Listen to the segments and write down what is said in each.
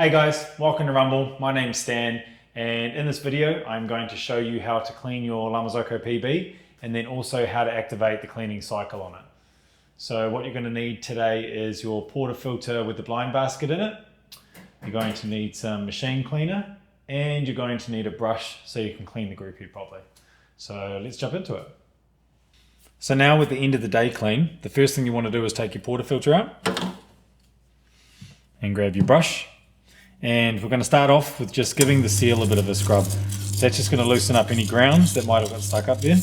Hey guys, welcome to Rumble. My name's Stan, and in this video I'm going to show you how to clean your Marzocco PB and then also how to activate the cleaning cycle on it. So what you're going to need today is your portafilter with the blind basket in it. You're going to need some machine cleaner and you're going to need a brush so you can clean the group head properly. So let's jump into it. So now with the end of the day clean, the first thing you want to do is take your portafilter out and grab your brush. And we're going to start off with just giving the seal a bit of a scrub. That's just going to loosen up any grounds that might have got stuck up there.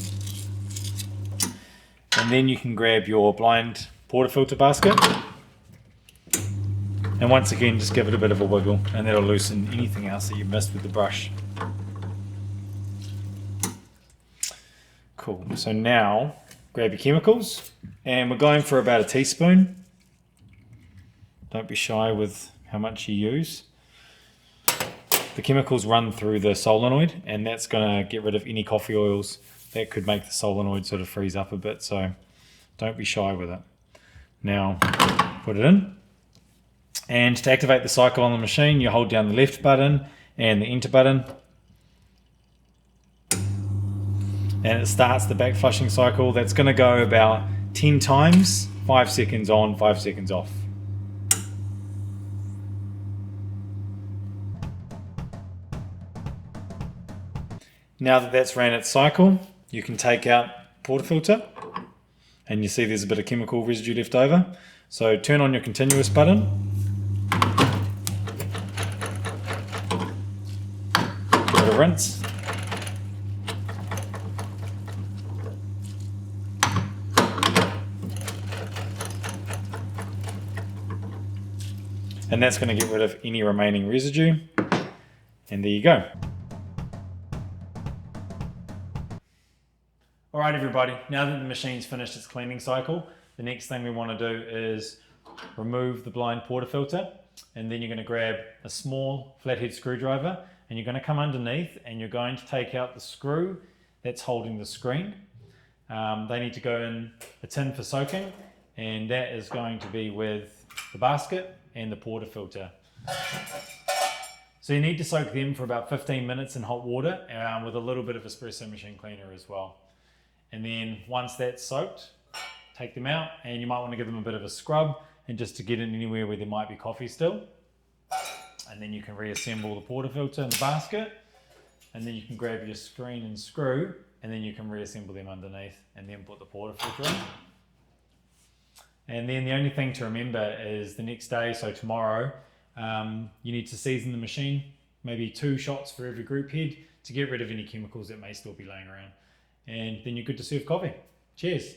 And then you can grab your blind portafilter basket. And once again, just give it a bit of a wiggle and that'll loosen anything else that you missed with the brush. Cool, so now grab your chemicals and we're going for about a teaspoon. Don't be shy with how much you use. The chemicals run through the solenoid and that's going to get rid of any coffee oils that could make the solenoid sort of freeze up a bit, so don't be shy with it. Now put it in, and to activate the cycle on the machine you hold down the left button and the enter button and it starts the back flushing cycle. That's going to go about 10 times, 5 seconds on, 5 seconds off. Now that that's ran its cycle, you can take out portafilter and you see there's a bit of chemical residue left over. So turn on your continuous button. Give it a rinse. And that's going to get rid of any remaining residue. And there you go. Alright everybody, now that the machine's finished its cleaning cycle, the next thing we want to do is remove the blind portafilter, and then you're going to grab a small flathead screwdriver and you're going to come underneath and you're going to take out the screw that's holding the screen. They need to go in a tin for soaking, and that is going to be with the basket and the portafilter. So you need to soak them for about 15 minutes in hot water with a little bit of espresso machine cleaner as well. And then once that's soaked, take them out and you might want to give them a bit of a scrub and just to get in anywhere where there might be coffee still. And then you can reassemble the portafilter in the basket, and then you can grab your screen and screw and then you can reassemble them underneath and then put the portafilter in. And then the only thing to remember is the next day, so tomorrow, you need to season the machine, maybe 2 shots for every group head to get rid of any chemicals that may still be laying around. And then you're good to serve coffee. Cheers.